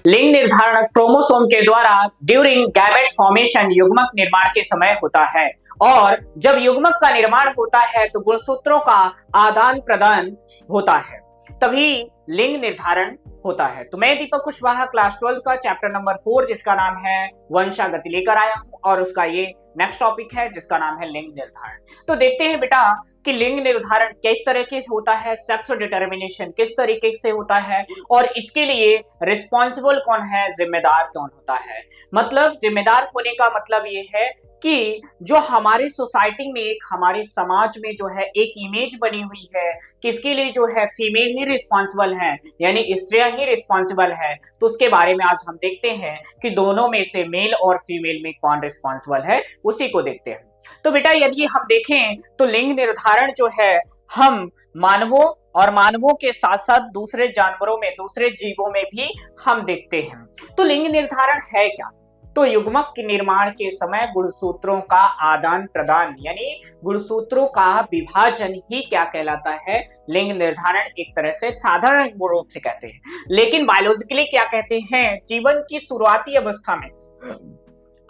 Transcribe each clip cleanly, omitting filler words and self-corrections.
लिंग निर्धारण क्रोमोसोम के द्वारा ड्यूरिंग गैमेट फॉर्मेशन युग्मक निर्माण के समय होता है और जब युग्मक का निर्माण होता है तो गुणसूत्रों का आदान प्रदान होता है, तभी लिंग निर्धारण होता है। तो मैं दीपक कुशवाहा क्लास 12 का चैप्टर नंबर 4 जिसका नाम है वंशागति लेकर आया हूं और उसका ये नेक्स्ट टॉपिक है जिसका नाम है लिंग निर्धारण। तो देखते हैं बेटा कि लिंग निर्धारण किस तरीके से होता है, सेक्स डिटर्मिनेशन किस तरीके से होता है और इसके लिए रिस्पॉन्सिबल कौन है, जिम्मेदार कौन होता है। मतलब जिम्मेदार होने का मतलब ये है कि जो हमारी सोसाइटी में एक हमारे समाज में जो है एक इमेज बनी हुई है किसके लिए जो है फीमेल ही रिस्पॉन्सिबल है, यानी स्त्रियां ही रिस्पॉन्सिबल है, तो उसके बारे में आज हम देखते हैं कि दोनों में से मेल और फीमेल में कौन रिस्पॉन्सिबल है, उसी को देखते हैं। तो बेटा यदि हम देखें तो लिंग निर्धारण जो है हम मानवों और मानवों के साथ साथ दूसरे जानवरों में, दूसरे जीवों में भी हम देखते हैं। तो लिंग निर्धारण है क्या? तो युग्मक के निर्माण के समय गुणसूत्रों का आदान प्रदान यानी गुणसूत्रों का विभाजन ही क्या कहलाता है, लिंग निर्धारण एक तरह से साधारण रूप से कहते हैं। लेकिन बायोलॉजिकली क्या कहते हैं, जीवन की शुरुआती अवस्था में,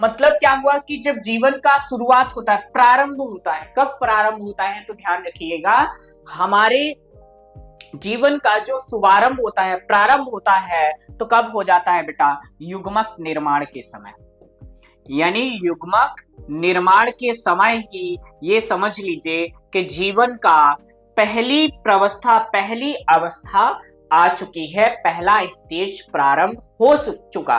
मतलब क्या हुआ कि जब जीवन का शुरुआत होता है, प्रारंभ होता है, कब प्रारंभ होता है तो ध्यान रखिएगा, हमारे जीवन का जो शुभारंभ होता है, प्रारंभ होता है तो कब हो जाता है बेटा, युग्मक निर्माण के समय। यानी युग्मक निर्माण के समय ही ये समझ लीजिए कि जीवन का पहली प्रवस्था, पहली अवस्था आ चुकी है, पहला स्टेज प्रारंभ हो चुका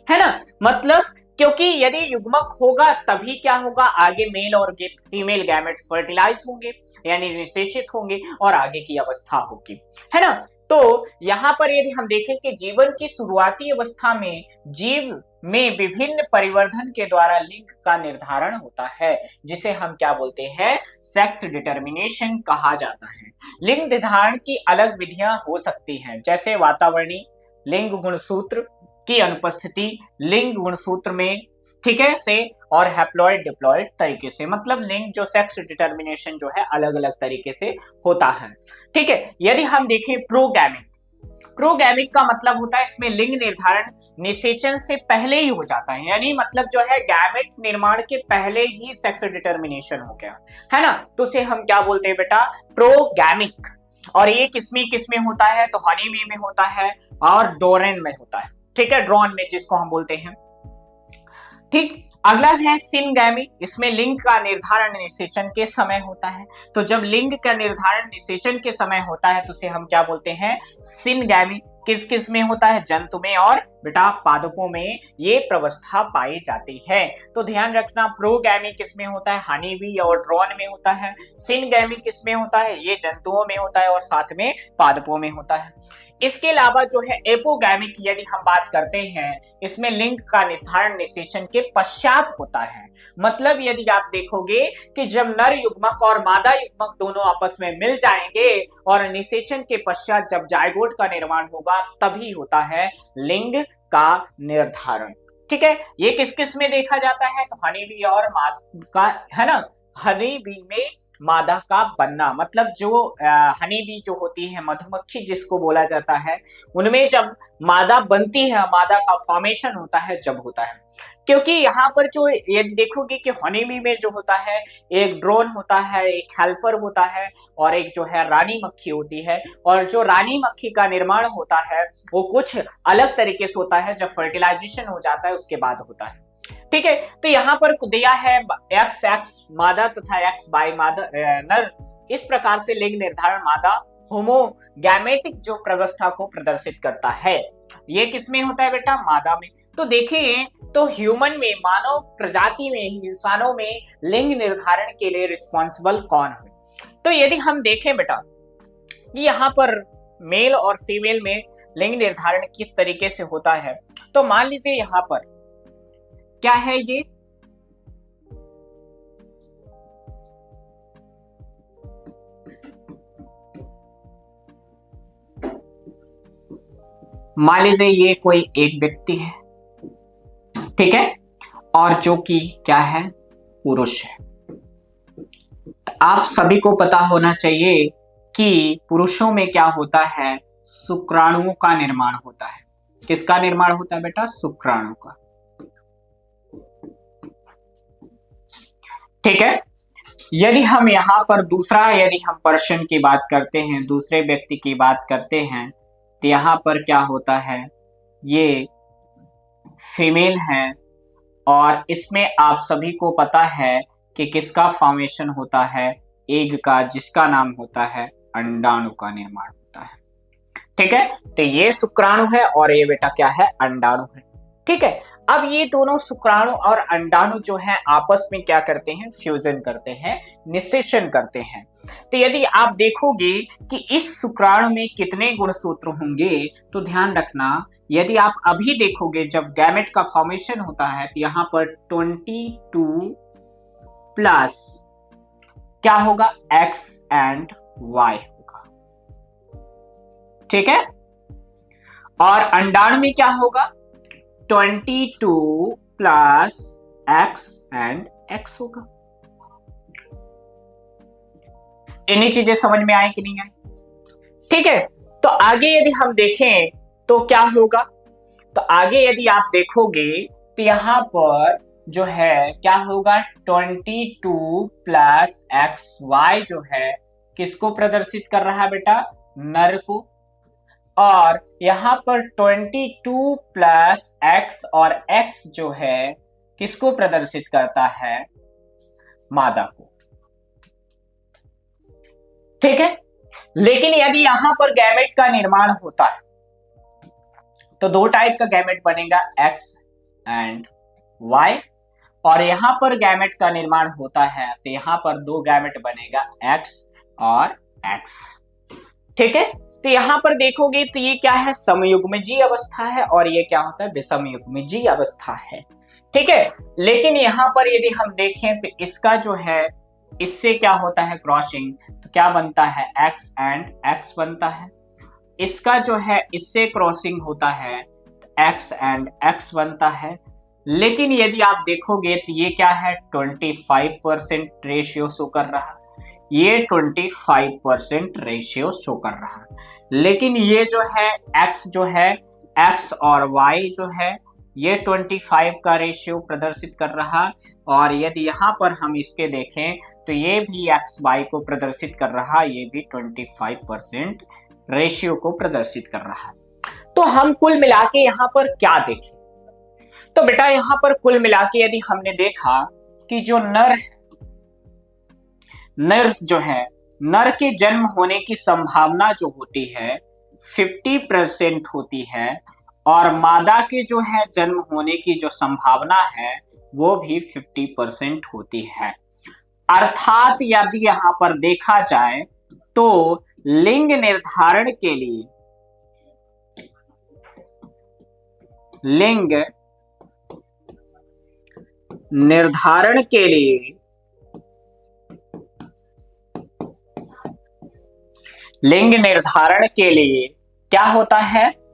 है ना। मतलब क्योंकि यदि युग्मक होगा तभी क्या होगा, आगे मेल और फीमेल गैमेट फर्टिलाइज होंगे यानी निषेचित होंगे और आगे की अवस्था होगी, है ना। तो यहाँ पर यदि हम देखें कि जीवन की शुरुआती अवस्था में जीव में विभिन्न परिवर्धन के द्वारा लिंग का निर्धारण होता है, जिसे हम क्या बोलते हैं, सेक्स डिटर्मिनेशन कहा जाता है। लिंग निर्धारण की अलग विधियां हो सकती हैं, जैसे वातावरणीय लिंग गुणसूत्र की अनुपस्थिति लिंग गुणसूत्र में, ठीक है से, और हैप्लॉइड डिप्लॉइड तरीके से, मतलब लिंग जो सेक्स डिटर्मिनेशन जो है अलग अलग तरीके से होता है, ठीक है। यदि हम देखें प्रोगैमिक, प्रोगैमिक का मतलब होता है इसमें लिंग निर्धारण निषेचन से पहले ही हो जाता है, यानी मतलब जो है गैमेट निर्माण के पहले ही सेक्स डिटर्मिनेशन हो गया, है ना। तो उसे हम क्या बोलते हैं बेटा, प्रोगैमिक। और ये किसमें होता है, तो हनी बी में होता है और डोरेन में होता है, ठीक है, ड्रोन में जिसको हम बोलते हैं, ठीक। अगला है सिनगैमी, इसमें लिंग का निर्धारण निषेचन के समय होता है। तो जब लिंग का निर्धारण निषेचन के समय होता है तो उसे हम क्या बोलते हैं, सिनगैमी। किस में होता है, जंतु में और बेटा पादपों में ये प्रवस्था पाई जाती है। तो ध्यान रखना, प्रोगैमी किसमें होता है, हनी बी और ड्रोन में होता है। सिनगैमी किसमें होता है, ये जंतुओं में होता है और साथ में पादपों में होता है। इसके अलावा जो है एपोगैमिक यदि हम बात करते हैं, इसमें लिंग का निर्धारण निषेचन के पश्चात होता है। मतलब यदि आप देखोगे कि जब नर युग्मक और मादा युग्मक दोनों आपस में मिल जाएंगे और निषेचन के पश्चात जब जायगोट का निर्माण होगा तभी होता है लिंग का निर्धारण, ठीक है। ये किस में देखा जाता है, तो हनी बी और मादा का, है ना, हनी बी में मादा का बनना, मतलब जो हनी बी जो होती है मधुमक्खी जिसको बोला जाता है, उनमें जब मादा बनती है, मादा का फॉर्मेशन होता है जब होता है। क्योंकि यहाँ पर जो ये देखोगे कि हनी बी में जो होता है एक ड्रोन होता है, एक हेल्पर होता है और एक जो है रानी मक्खी होती है, और जो रानी मक्खी का निर्माण होता है वो कुछ अलग तरीके से होता है, जब फर्टिलाइजेशन हो जाता है उसके बाद होता है, ठीक है। तो यहाँ पर दिया है एक्स एक्स मादा तथा एक्स बाई मादा नर, इस प्रकार से लिंग निर्धारण मादा होमोगैमेटिक जो प्रवस्था को प्रदर्शित करता है। ये किसमें होता है बेटा, मादा में। तो देखिए, तो ह्यूमन में, मानव प्रजाति में, इंसानों में लिंग निर्धारण के लिए रिस्पॉन्सिबल कौन है। तो यदि हम देखें बेटा कि यहाँ पर मेल और फीमेल में लिंग निर्धारण किस तरीके से होता है, तो मान लीजिए यहाँ पर क्या है, ये मान लीजिए ये कोई एक व्यक्ति है, ठीक है, और जो कि क्या है, पुरुष है। आप सभी को पता होना चाहिए कि पुरुषों में क्या होता है, शुक्राणुओं का निर्माण होता है, किसका निर्माण होता है बेटा? शुक्राणु का। ठीक है। यदि हम यहाँ पर यदि हम पर्सन की बात करते हैं, दूसरे व्यक्ति की बात करते हैं, तो यहाँ पर क्या होता है, ये फीमेल है और इसमें आप सभी को पता है कि किसका फॉर्मेशन होता है? एग का, जिसका नाम होता है अंडाणु का निर्माण होता है। ठीक है, तो ये शुक्राणु है और ये बेटा क्या है? अंडाणु है। ठीक है, अब ये दोनों शुक्राणु और अंडाणु जो है आपस में क्या करते हैं? फ्यूजन करते हैं, निषेचन करते हैं। तो यदि आप देखोगे कि इस शुक्राणु में कितने गुणसूत्र होंगे, तो ध्यान रखना, यदि आप अभी देखोगे जब गैमेट का फॉर्मेशन होता है तो यहां पर 22 प्लस क्या होगा? X एंड Y होगा। ठीक है, और अंडाणु में क्या होगा? 22 प्लस X एंड X होगा। इन्हीं चीजें समझ में आई कि नहीं आई? ठीक है, तो आगे यदि हम देखें तो क्या होगा? तो आगे यदि आप देखोगे तो यहां पर जो है क्या होगा? 22 प्लस XY जो है किसको प्रदर्शित कर रहा है बेटा? नर को। और यहां पर 22 प्लस X और X जो है किसको प्रदर्शित करता है? मादा को। ठीक है, लेकिन यदि यहां पर गैमेट का निर्माण होता है तो दो टाइप का गैमेट बनेगा, X एंड Y, और यहां पर गैमेट का निर्माण होता है तो यहां पर दो गैमेट बनेगा, X और X। ठीक है, तो यहां पर देखोगे तो ये क्या है? समयुग्मजीय अवस्था है और ये क्या होता है? विषमयुग्मजीय अवस्था है। ठीक है, लेकिन यहां पर यदि हम देखें तो इसका जो है इससे क्या होता है? क्रॉसिंग, तो क्या बनता है? X एंड X बनता है। इसका जो है इससे क्रॉसिंग होता है, X एंड X बनता है। लेकिन यदि आप देखोगे तो ये क्या है? 25% रेशियो शो कर रहा है, ये 25% रेशियो शो कर रहा है। लेकिन ये जो है X जो है, X और Y जो है ये 25 का रेशियो प्रदर्शित कर रहा है, और यदि यहाँ पर हम इसके देखें तो ये भी XY को प्रदर्शित कर रहा है, ये भी 25% रेशियो को प्रदर्शित कर रहा है। तो हम कुल मिला के यहाँ पर क्या देखें? तो बेटा यहाँ पर कुल मिला के यदि हमने देखा कि जो नर जो है, नर के जन्म होने की संभावना जो होती है 50% होती है, और मादा के जो है जन्म होने की जो संभावना है वो भी 50% होती है। अर्थात यदि यहाँ पर देखा जाए तो लिंग निर्धारण के लिए लिंग निर्धारण के लिए क्या होता है?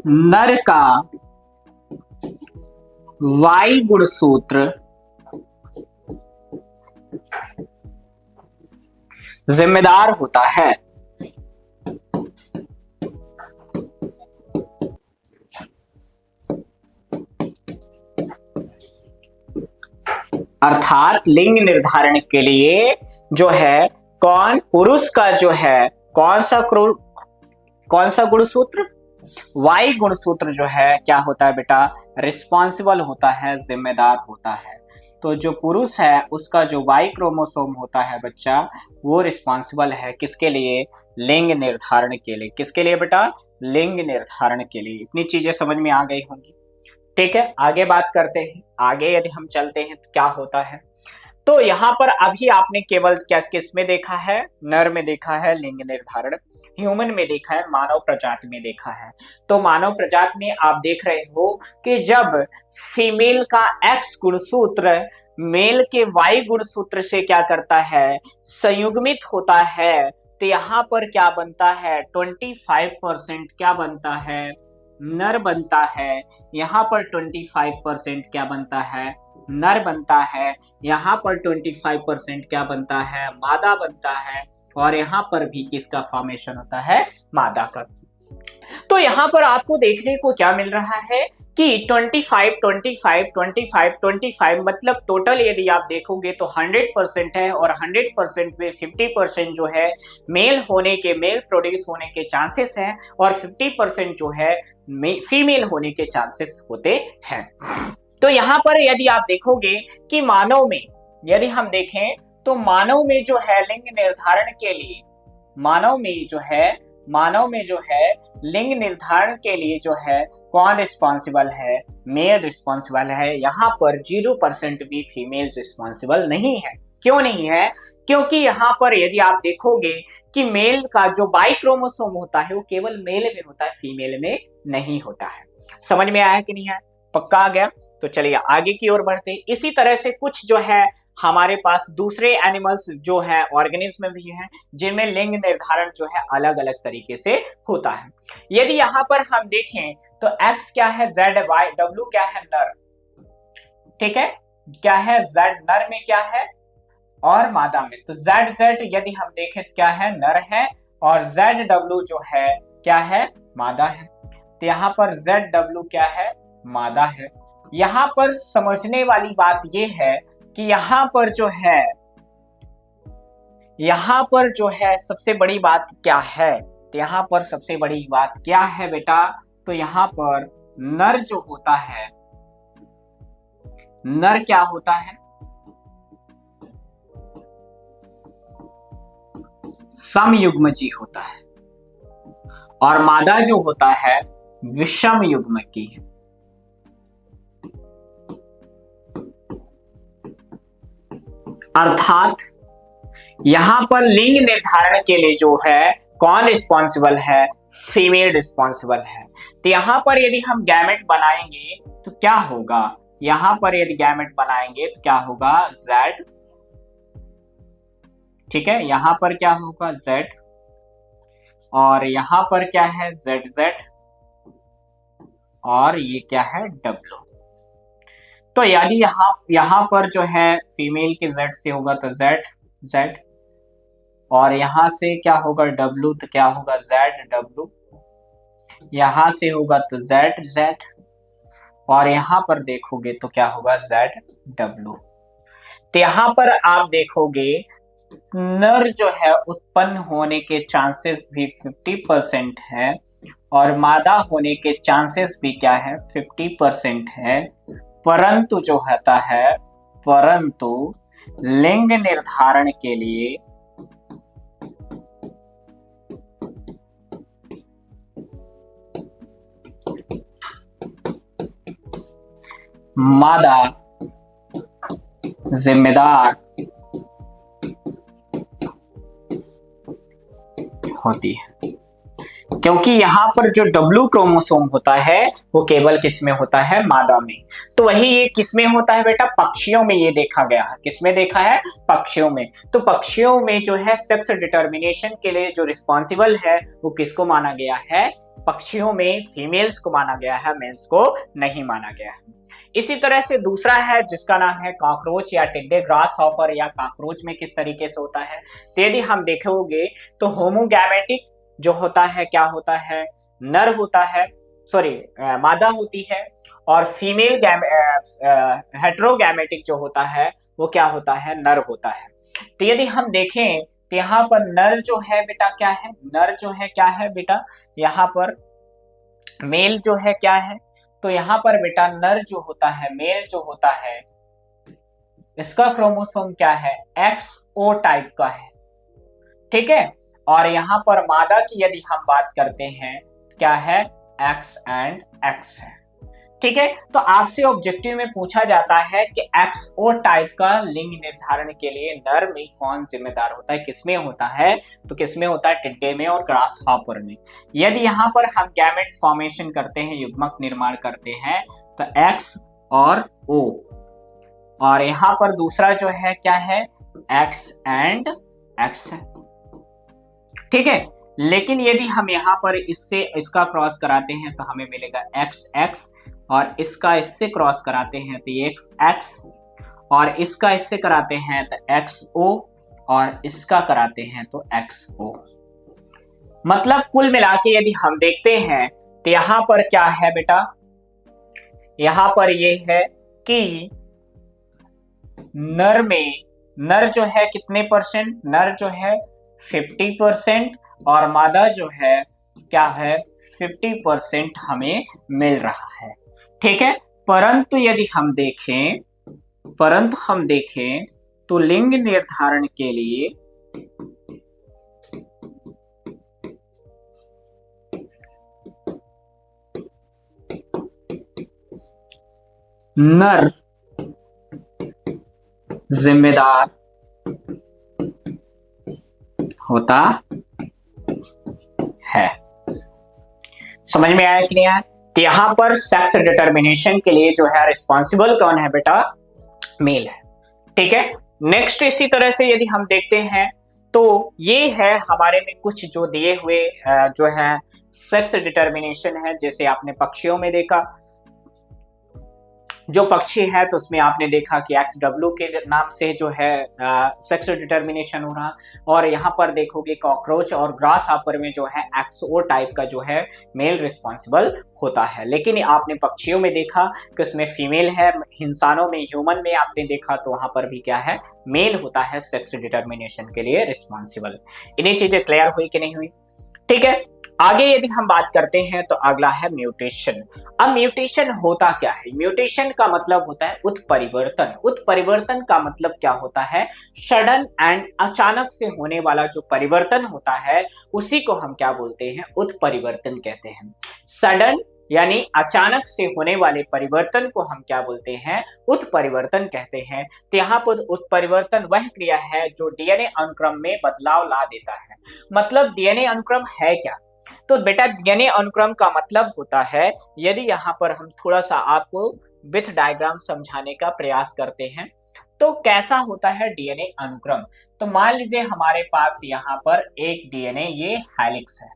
नर का Y गुणसूत्र जिम्मेदार होता है। अर्थात लिंग निर्धारण के लिए जो है कौन? पुरुष का जो है कौन सा गुणसूत्र? Y गुणसूत्र जो है क्या होता है बेटा? रिस्पॉन्सिबल होता है, जिम्मेदार होता है। तो जो पुरुष है उसका जो Y क्रोमोसोम होता है बच्चा, वो रिस्पॉन्सिबल है किसके लिए? लिंग निर्धारण के लिए। किसके लिए बेटा? लिंग निर्धारण के लिए। इतनी चीजें समझ में आ गई होंगी। ठीक है, आगे बात करते हैं। आगे यदि हम चलते हैं तो क्या होता है? तो यहाँ पर अभी आपने केवल किस में देखा है? नर में देखा है लिंग निर्धारण, ह्यूमन में देखा है, मानव प्रजाति में देखा है। तो मानव प्रजाति में आप देख रहे हो कि जब फीमेल का X गुणसूत्र मेल के Y गुणसूत्र से क्या करता है? संयुग्मित होता है, तो यहाँ पर क्या बनता है? 25% क्या बनता है? नर बनता है। यहाँ पर 25% क्या बनता है? नर बनता है, यहाँ पर 25% क्या बनता है, मादा बनता है, और यहाँ पर भी किसका फॉर्मेशन होता है, मादा का। तो यहाँ पर आपको देखने को क्या मिल रहा है कि 25, 25, 25, 25 मतलब टोटल यदि आप देखोगे तो 100% है, और 100% में 50% जो है मेल प्रोड्यूस होने के चांसेस हैं, और 50% जो है फीमेल होने के चांसेस होते हैं। तो यहाँ पर यदि आप देखोगे कि मानव में यदि हम देखें तो मानव में जो है लिंग निर्धारण के लिए, मानव में जो है लिंग निर्धारण के लिए जो है कौन रिस्पॉन्सिबल है, मेल रिस्पॉन्सिबल है। यहाँ पर 0% भी फीमेल रिस्पॉन्सिबल नहीं है। क्यों नहीं है? क्योंकि यहाँ पर यदि आप देखोगे कि मेल का जो बाई क्रोमोसोम होता है वो केवल मेल में होता है, फीमेल में नहीं होता है। समझ में आया कि नहीं है? पक्का आ गया? तो चलिए आगे की ओर बढ़ते। इसी तरह से कुछ जो है हमारे पास दूसरे एनिमल्स जो है ऑर्गेनिज्म भी हैं जिनमें लिंग निर्धारण जो है अलग अलग तरीके से होता है। यदि यहाँ पर हम देखें तो X क्या है, Z Y, W क्या है, नर, ठीक है, क्या है Z नर में क्या है और मादा में। तो Z यदि हम देखें तो क्या है, नर है, और ZW जो है क्या है, मादा है। तो यहाँ पर ZW क्या है, मादा है। यहाँ पर समझने वाली बात यह है कि यहाँ पर जो है सबसे बड़ी बात क्या है, तो यहाँ पर सबसे बड़ी बात क्या है बेटा, तो यहाँ पर नर जो होता है, नर क्या होता है, समयुग्मजी होता है, और मादा जो होता है विषम युग्मकी है। अर्थात यहां पर लिंग निर्धारण के लिए जो है कौन रिस्पॉन्सिबल है, फीमेल रिस्पॉन्सिबल है। तो यहां पर यदि हम गैमेट बनाएंगे तो क्या होगा, यहां पर यदि गैमेट बनाएंगे तो क्या होगा, Z, ठीक है, यहां पर क्या होगा Z, और यहां पर क्या है ZZ, और ये क्या है W। तो यदि यहां पर जो है फीमेल के Z से होगा तो Z, और यहां से क्या होगा W, तो क्या होगा ZW, यहां से होगा तो Z, और यहां पर देखोगे तो क्या होगा ZW। तो यहां पर आप देखोगे नर जो है उत्पन्न होने के चांसेस भी 50% है, और मादा होने के चांसेस भी क्या है, 50% है। परंतु जो होता है, परंतु लिंग निर्धारण के लिए मादा जिम्मेदार होती है, क्योंकि यहाँ पर जो W क्रोमोसोम होता है वो केवल किसमें होता है, मादा में। तो वही ये किसमें होता है बेटा, पक्षियों में ये देखा गया है। किसमें देखा है, पक्षियों में। तो पक्षियों में जो है सेक्स डिटर्मिनेशन के लिए जो रिस्पॉन्सिबल है वो किसको माना गया है, पक्षियों में फीमेल्स को माना गया है, मेल्स को नहीं माना गया है। इसी तरह से दूसरा है जिसका नाम है कॉकरोच या टिड्डे, ग्रास हॉपर या कॉकरोच में किस तरीके से होता है। तो यदि हम देखोगे तो होमोगैमेटिक जो होता है क्या होता है, नर होता है, सॉरी मादा होती है, और फीमेल हेट्रोगैमेटिक जो होता है वो क्या होता है, नर होता है। तो यदि हम देखें तो यहाँ पर नर जो है बेटा क्या है, नर जो है क्या है बेटा, यहाँ पर मेल जो है क्या है, तो यहाँ पर बेटा नर जो होता है, मेल जो होता है, इसका क्रोमोसोम क्या है, XO टाइप का है, ठीक है। और यहाँ पर मादा की यदि हम बात करते हैं क्या है, X एंड X है, ठीक है। तो आपसे ऑब्जेक्टिव में पूछा जाता है कि XO टाइप का लिंग निर्धारण के लिए नर में कौन जिम्मेदार होता है, किसमें होता है, तो किसमें होता है, टिड्डे में और ग्रास हॉपर में। यदि यहाँ पर हम गैमेट फॉर्मेशन करते हैं, युग्मक निर्माण करते हैं, तो X और O, और यहाँ पर दूसरा जो है क्या है, X एंड X है, ठीक है। लेकिन यदि हम यहाँ पर इसका क्रॉस कराते हैं तो हमें मिलेगा XX, और इसका इससे क्रॉस कराते हैं तो ये X और इसका इससे कराते हैं तो XO, और इसका कराते हैं तो XO। मतलब कुल मिला के यदि हम देखते हैं तो यहां पर क्या है बेटा, यहां पर ये है कि नर जो है कितने परसेंट, नर जो है 50% और मादा जो है क्या है 50% हमें मिल रहा है। ठीक है, परंतु यदि हम देखें तो लिंग निर्धारण के लिए नर जिम्मेदार होता है। समझ में आया कि नहीं आया? तो यहां पर सेक्स डिटर्मिनेशन के लिए जो है रिस्पॉन्सिबल कौन है बेटा, मेल है। ठीक है, नेक्स्ट इसी तरह से यदि हम देखते हैं तो ये है हमारे में कुछ जो दिए हुए जो है सेक्स डिटर्मिनेशन है। जैसे आपने पक्षियों में देखा, जो पक्षी है तो उसमें आपने देखा कि XW के नाम से जो है सेक्स डिटर्मिनेशन हो रहा, और यहाँ पर देखोगे कॉकरोच और ग्रास हापर में जो है XO टाइप का जो है मेल रिस्पॉन्सिबल होता है। लेकिन आपने पक्षियों में देखा कि उसमें फीमेल है, इंसानों में ह्यूमन में आपने देखा तो वहां पर भी क्या है, मेल होता है सेक्स डिटर्मिनेशन के लिए रिस्पॉन्सिबल। इन्हीं चीजें क्लियर हुई कि नहीं हुई? ठीक है, आगे यदि हम बात करते हैं तो अगला है म्यूटेशन। अब म्यूटेशन होता क्या है? म्यूटेशन का मतलब होता है उत्परिवर्तन। उत्परिवर्तन का मतलब क्या होता है? सडन एंड अचानक से होने वाला जो परिवर्तन होता है उसी को हम क्या बोलते हैं, उत्परिवर्तन कहते हैं। सडन यानी अचानक से होने वाले परिवर्तन को हम क्या बोलते हैं, उत्परिवर्तन कहते हैं। तो यहाँ पर उत्परिवर्तन वह क्रिया है जो डीएनए अनुक्रम में बदलाव ला देता है। मतलब डीएनए अनुक्रम है क्या? तो बेटा डीएनए अनुक्रम का मतलब होता है, यदि यहाँ पर हम थोड़ा सा आपको विथ डायग्राम समझाने का प्रयास करते हैं तो कैसा होता है डीएनए अनुक्रम। तो मान लीजिए हमारे पास यहाँ पर एक डीएनए ये हेलिक्स है।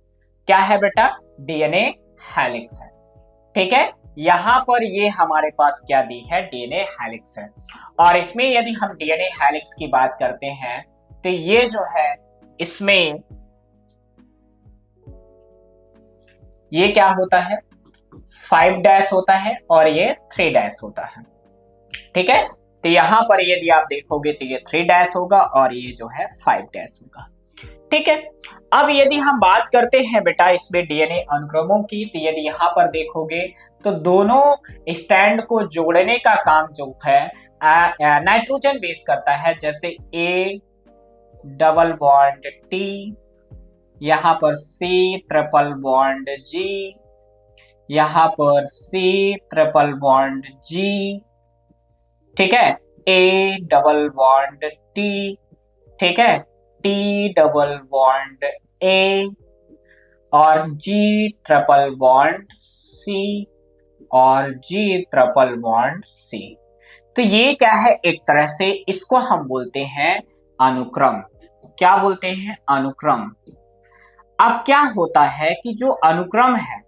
क्या है बेटा? डीएनए हेलिक्स है। ठीक है, यहां पर ये हमारे पास क्या दी है, डीएनए हेलिक्स है। और इसमें यदि हम डीएनए हेलिक्स की बात करते हैं तो ये जो है इसमें ये क्या होता है, 5 डैश होता है और ये 3 डैश होता है। ठीक है, तो यहां पर यदि आप देखोगे तो ये 3 डैश होगा और ये जो है 5 डैश होगा। ठीक है, अब यदि हम बात करते हैं बेटा इसमें डीएनए अनुक्रमों की, तो यदि यहाँ पर देखोगे तो दोनों स्टैंड को जोड़ने का काम जो है नाइट्रोजन बेस करता है। जैसे A डबल बॉन्ड T, यहाँ पर C ट्रिपल बॉन्ड G, यहाँ पर C ट्रिपल बॉन्ड G। ठीक है, A डबल बॉन्ड T, ठीक है, T डबल बॉन्ड A और G ट्रिपल बॉन्ड C और G ट्रिपल बॉन्ड C। तो ये क्या है, एक तरह से इसको हम बोलते हैं अनुक्रम। क्या बोलते हैं? अनुक्रम। अब क्या होता है कि जो अनुक्रम है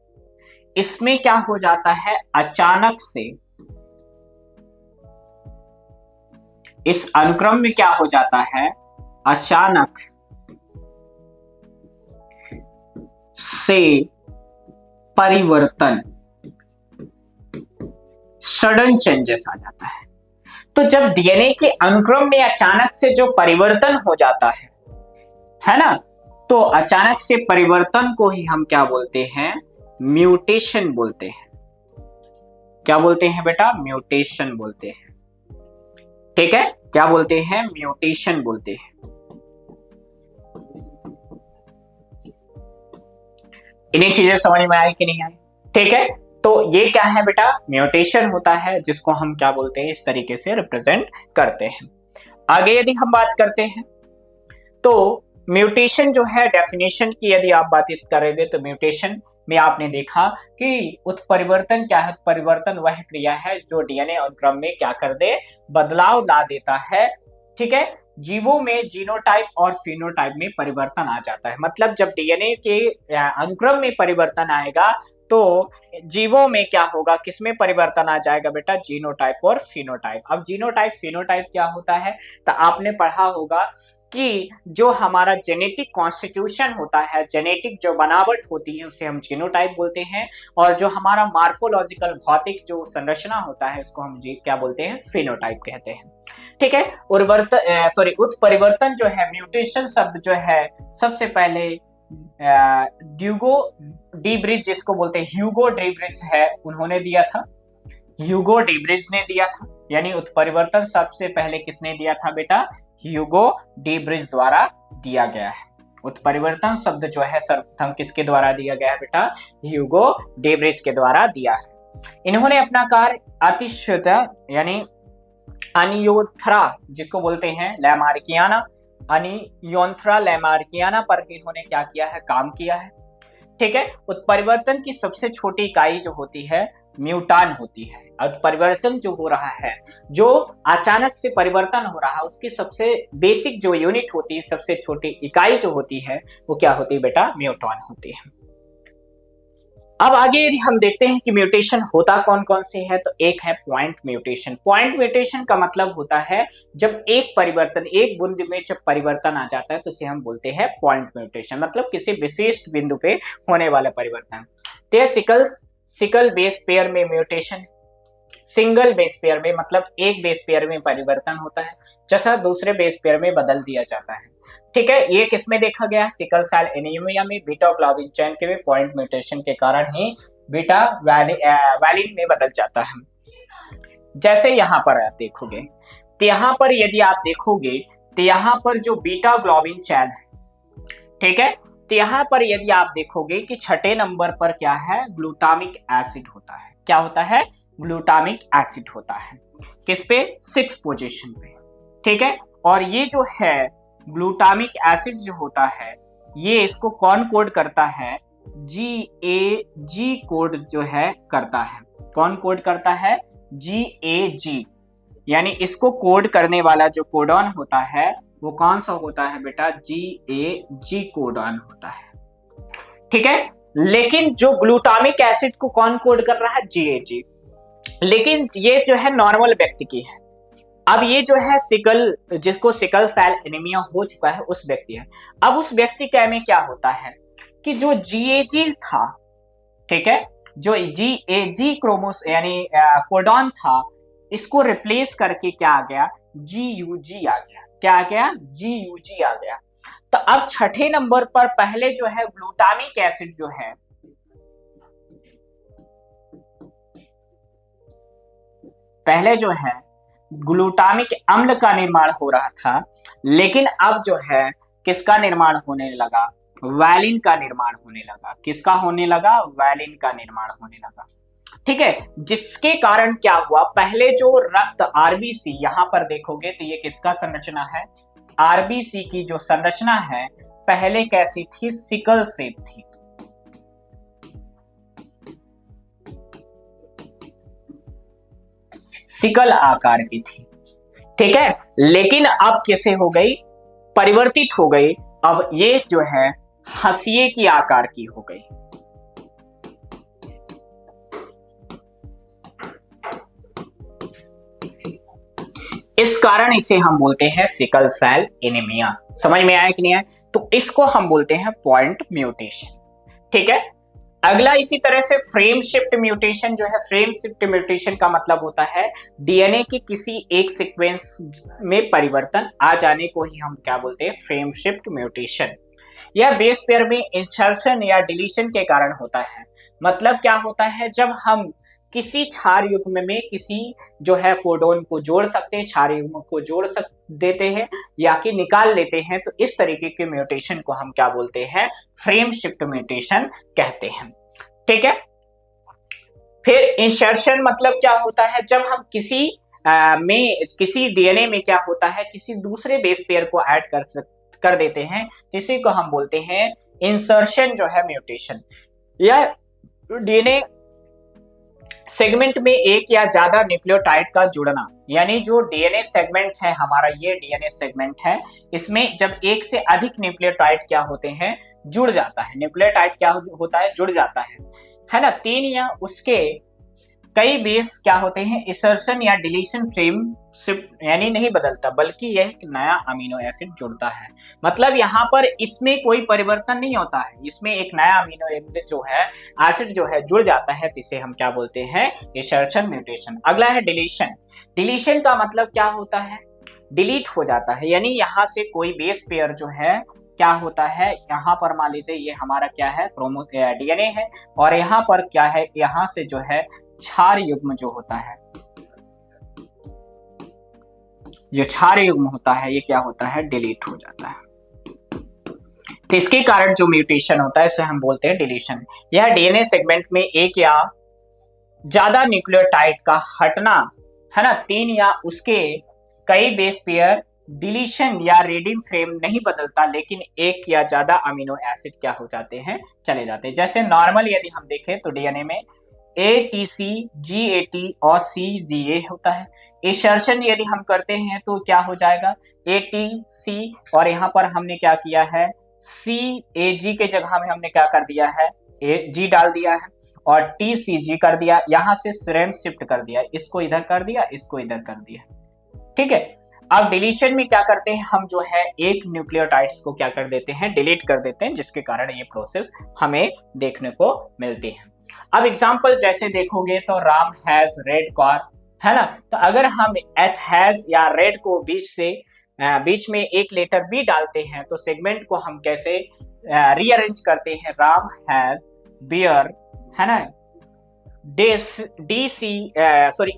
इसमें क्या हो जाता है, अचानक से इस अनुक्रम में क्या हो जाता है, अचानक से परिवर्तन, सडन चेंजेस आ जाता है। तो जब डीएनए के अनुक्रम में अचानक से जो परिवर्तन हो जाता है ना, तो अचानक से परिवर्तन को ही हम क्या बोलते हैं, म्यूटेशन बोलते हैं। क्या बोलते हैं बेटा? म्यूटेशन बोलते हैं। ठीक है, क्या बोलते हैं? म्यूटेशन बोलते हैं। इन्हीं चीजें समझ में आई कि नहीं आई? ठीक है, तो ये क्या है बेटा, म्यूटेशन होता है जिसको हम क्या बोलते हैं, इस तरीके से रिप्रेजेंट करते हैं। आगे यदि हम बात करते हैं तो म्यूटेशन जो है डेफिनेशन की यदि आप बात करेंगे तो म्यूटेशन में आपने देखा कि उत्परिवर्तन क्या है, परिवर्तन वह क्रिया है जो डीएनए अनुक्रम में क्या कर दे, बदलाव ला देता है। ठीक है, जीवों में जीनोटाइप और फिनोटाइप में परिवर्तन आ जाता है। मतलब जब डीएनए के अनुक्रम में परिवर्तन आएगा तो जीवों में क्या होगा, किसमें परिवर्तन आ जाएगा बेटा, जीनोटाइप और फिनोटाइप। अब जीनोटाइप फिनोटाइप क्या होता है, तो आपने पढ़ा होगा कि जो हमारा जेनेटिक कॉन्स्टिट्यूशन होता है, जेनेटिक जो बनावट होती है उसे हम जीनोटाइप बोलते हैं, और जो हमारा मार्फोलॉजिकल भौतिक जो संरचना होता है उसको हम क्या बोलते हैं, फिनोटाइप कहते हैं। ठीक है, उत्परिवर्तन जो है, म्यूटेशन शब्द जो है, सबसे पहले ड्यूगो डी ब्रिज, जिसको बोलते हैं ह्यूगो डी ब्रिज है, उन्होंने दिया था, ह्यूगो डी ब्रिज ने दिया था। यानी उत्परिवर्तन सबसे पहले किसने दिया था बेटा, ह्यूगो डी ब्रिज द्वारा दिया गया है। उत्परिवर्तन शब्द जो है सर्वप्रथम किसके द्वारा दिया गया है बेटा, ह्यूगो डी ब्रिज के द्वारा दिया है। इन्होंने अपना कार्य अतिशुद्ध यानी अनियोथ्रा, जिसको बोलते हैं लैमार्कियाना, अनियोन्थ्रा लैमार्कियाना पर इन्होंने क्या किया है, काम किया है। ठीक है, उत्परिवर्तन की सबसे छोटी इकाई जो होती है म्यूटान होती है। उत्परिवर्तन जो हो रहा है, जो अचानक से परिवर्तन हो रहा है, उसकी सबसे बेसिक जो यूनिट होती है, सबसे छोटी इकाई जो होती है, वो क्या होती है बेटा, म्यूटान होती है। अब आगे यदि हम देखते हैं कि म्यूटेशन होता कौन कौन से है, तो एक है पॉइंट म्यूटेशन। पॉइंट म्यूटेशन का मतलब होता है जब एक परिवर्तन, एक बिंदु में जब परिवर्तन आ जाता है तो उसे हम बोलते हैं पॉइंट म्यूटेशन, मतलब किसी विशिष्ट बिंदु पे होने वाला परिवर्तन। तो सिकल बेस पेयर में म्यूटेशन, सिंगल बेस पेयर में मतलब एक बेस पेयर में परिवर्तन होता है, जैसा दूसरे बेस पेयर में बदल दिया जाता है। ठीक है, ये किसमें देखा गया, सिकल सेल एनीमिया में बीटा ग्लोबिन चेन के में पॉइंट म्यूटेशन के कारण ही बीटा वैलिन में बदल जाता है। जैसे यहाँ पर आप देखोगे, तो यहाँ पर यदि आप देखोगे तो यहाँ पर जो बीटा ग्लोबिन चेन है, ठीक है, तो यहाँ पर यदि आप देखोगे कि छठे नंबर पर क्या है, ग्लूटामिक एसिड होता है। क्या होता है, ग्लूटामिक एसिड होता है, किस पे, 6 पोजीशन पे। ठीक है, और ये जो है ग्लूटामिक एसिड जो होता है, ये इसको कौन कोड करता है, GAG कोड जो है करता है। कौन कोड करता है, GAG, यानी इसको कोड करने वाला जो कोडॉन होता है वो कौन सा होता है बेटा, GAG कोडॉन होता है। ठीक है, लेकिन जो ग्लूटामिक एसिड को कौन कोड कर रहा है, GAG। लेकिन ये जो है नॉर्मल व्यक्ति की है। अब ये जो है जिसको सिकल सेल एनीमिया हो चुका है उस व्यक्ति है। अब उस व्यक्ति क्या में क्या होता है कि जो GAG था, ठीक है, जो GAG क्रोमोस यानी कोडॉन था, इसको रिप्लेस करके क्या आ गया, GUG आ गया। क्या आ गया, GUG आ गया। तो अब छठे नंबर पर पहले जो है ग्लूटामिक एसिड जो है, पहले जो है ग्लूटामिक अम्ल का निर्माण हो रहा था, लेकिन अब जो है किसका निर्माण होने लगा, वैलिन का निर्माण होने लगा। किसका होने लगा, वैलिन का निर्माण होने लगा। ठीक है, जिसके कारण क्या हुआ, पहले जो रक्त आरबीसी, यहां पर देखोगे तो ये किसका संरचना है, आरबीसी की जो संरचना है पहले कैसी थी, सिकल शेप थी। सिकल आकार की थी। ठीक है, लेकिन अब कैसे हो गई, परिवर्तित हो गई। अब ये जो है हंसिए की आकार की हो गई। इस कारण इसे हम बोलते हैं सिकल सेल एनीमिया। समझ में आया कि नहीं आया, तो इसको हम बोलते हैं पॉइंट म्यूटेशन। ठीक है, अगला इसी तरह से फ्रेम शिफ्ट म्यूटेशन जो है, फ्रेम शिफ्ट म्यूटेशन का मतलब होता है डीएनए के किसी एक सीक्वेंस में परिवर्तन आ जाने को ही हम क्या बोलते हैं, फ्रेम शिफ्ट म्यूटेशन। यह बेस पेयर में इंसर्शन या डिलीशन के कारण होता है। मतलब क्या होता है, जब हम किसी क्षार युग्म में किसी जो है कोडोन को जोड़ सकते हैं, क्षार युग्म को जोड़ देते हैं या कि निकाल लेते हैं, तो इस तरीके के म्यूटेशन को हम क्या बोलते हैं, फ्रेम शिफ्ट म्यूटेशन कहते हैं। ठीक है, फिर इंसर्शन मतलब क्या होता है, जब हम किसी डीएनए में क्या होता है, किसी दूसरे बेस पेयर को ऐड कर देते हैं, जिसे को हम बोलते हैं इंसर्शन जो है म्यूटेशन। यह डीएनए सेगमेंट में एक या ज्यादा न्यूक्लियोटाइड का जुड़ना, यानी जो डीएनए सेगमेंट है हमारा, ये डीएनए सेगमेंट है, इसमें जब एक से अधिक न्यूक्लियोटाइड क्या होते हैं, जुड़ जाता है। न्यूक्लियोटाइड क्या होता है, जुड़ जाता है। है ना, 3 या उसके कई बेस क्या होते हैं, इंसर्शन या डिलीशन फ्रेम शिफ्ट यानी नहीं बदलता, बल्कि यह एक नया अमीनो एसिड जुड़ता है। मतलब यहाँ पर इसमें कोई परिवर्तन नहीं होता है, इसमें एक नया अमीनो एसिड जो है जुड़ जाता है, जिसे हम क्या बोलते हैं, इंसर्शन म्यूटेशन। अगला है डिलीशन। डिलीशन का मतलब क्या होता है, डिलीट हो जाता है, यानी यहाँ से कोई बेस पेयर जो है क्या होता है, यहाँ पर मान लीजिए ये हमारा क्या है, डीएनए है, और यहाँ पर क्या है, यहाँ से जो है क्षार युग्म जो होता है, जो क्षार युग्म होता है, ये क्या होता है, डिलीट हो जाता है। तो इसके कारण जो म्यूटेशन होता है इसे हम बोलते हैं डिलीशन। यह डीएनए सेगमेंट में एक या ज्यादा न्यूक्लियोटाइड का हटना, है ना, 3 या उसके कई बेस पेयर। डिलीशन या रीडिंग फ्रेम नहीं बदलता, लेकिन एक या ज्यादा अमीनो एसिड क्या हो जाते हैं, चले जाते हैं। जैसे नॉर्मल यदि हम देखें तो डीएनए में ATC, GAT और CGA होता है। इंसर्शन यदि हम करते हैं तो क्या हो जाएगा, ATC, और यहाँ पर हमने क्या किया है, CAG के जगह में हमने क्या कर दिया है, G डाल दिया है, और TCG कर दिया, यहाँ से फ्रेम शिफ्ट कर दिया, इसको इधर कर दिया, इसको इधर कर दिया, ठीक है। अब डिलीशन में क्या करते हैं हम, जो है एक न्यूक्लियोटाइड्स को क्या कर देते हैं, डिलीट कर देते हैं, जिसके कारण ये प्रोसेस हमें देखने को मिलती है। अब एग्जांपल जैसे देखोगे तो राम हैज रेड कार, है ना, तो अगर हम एच हैज या रेड को बीच में एक लेटर बी डालते हैं तो सेगमेंट को हम कैसे रीअरेंज करते हैं, राम हैज बियर, है ना,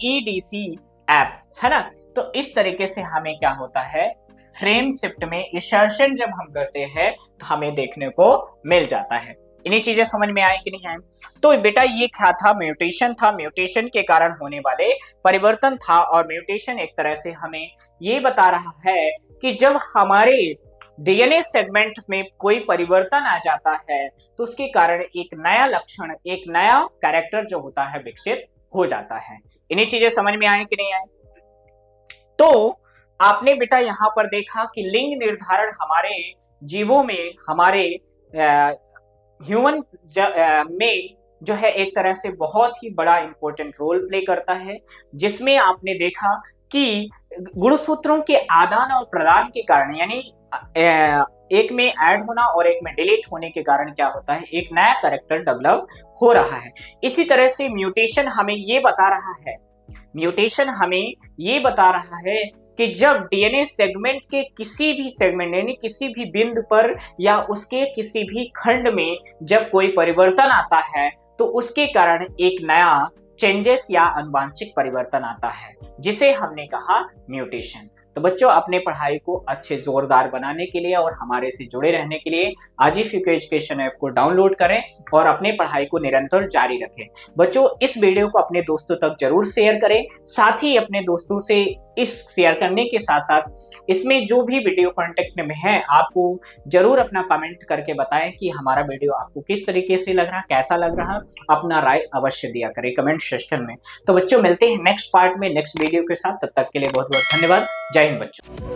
EDC ऐप, है ना। तो इस तरीके से हमें क्या होता है, फ्रेम शिफ्ट में इंसर्शन जब हम करते हैं तो हमें देखने को मिल जाता है। इन्हीं चीजें समझ में आई कि नहीं आई? तो बेटा ये क्या था, म्यूटेशन था, म्यूटेशन के कारण होने वाले परिवर्तन था, और म्यूटेशन एक तरह से हमें ये बता रहा है कि जब हमारे डीएनए सेगमेंट में कोई परिवर्तन आ जाता है तो उसके कारण एक नया लक्षण, एक नया कैरेक्टर जो होता है विकसित हो जाता है। इन्हीं चीजें समझ में आए कि नहीं आए? तो आपने बेटा यहाँ पर देखा कि लिंग निर्धारण हमारे जीवों में, हमारे ह्यूमन में जो है एक तरह से बहुत ही बड़ा इंपॉर्टेंट रोल प्ले करता है, जिसमें आपने देखा कि गुणसूत्रों के आदान और प्रदान के कारण, यानी एक में ऐड होना और एक में डिलीट होने के कारण क्या होता है, एक नया कैरेक्टर डेवलप हो रहा है। इसी तरह से म्यूटेशन हमें ये बता रहा है, म्यूटेशन हमें ये बता रहा है कि जब डीएनए सेगमेंट के किसी भी सेगमेंट यानी किसी भी बिंदु पर या उसके किसी भी खंड में जब कोई परिवर्तन आता है तो उसके कारण एक नया चेंजेस या अनुवांशिक परिवर्तन आता है, जिसे हमने कहा म्यूटेशन। तो बच्चों, अपने पढ़ाई को अच्छे जोरदार बनाने के लिए और हमारे से जुड़े रहने के लिए आज ही फ्यूके एजुकेशन ऐप को डाउनलोड करें और अपने पढ़ाई को निरंतर जारी रखें। बच्चों, इस वीडियो को अपने दोस्तों तक जरूर शेयर करें, साथ ही अपने दोस्तों से इस शेयर करने के साथ साथ इसमें जो भी वीडियो कॉन्टेक्ट में है आपको जरूर अपना कमेंट करके बताएं कि हमारा वीडियो आपको किस तरीके से लग रहा, कैसा लग रहा, अपना राय अवश्य दिया करें कमेंट सेक्शन में। तो बच्चों, मिलते हैं नेक्स्ट पार्ट में नेक्स्ट वीडियो के साथ, तब तक के लिए बहुत बहुत धन्यवाद। जय हिंद बच्चों।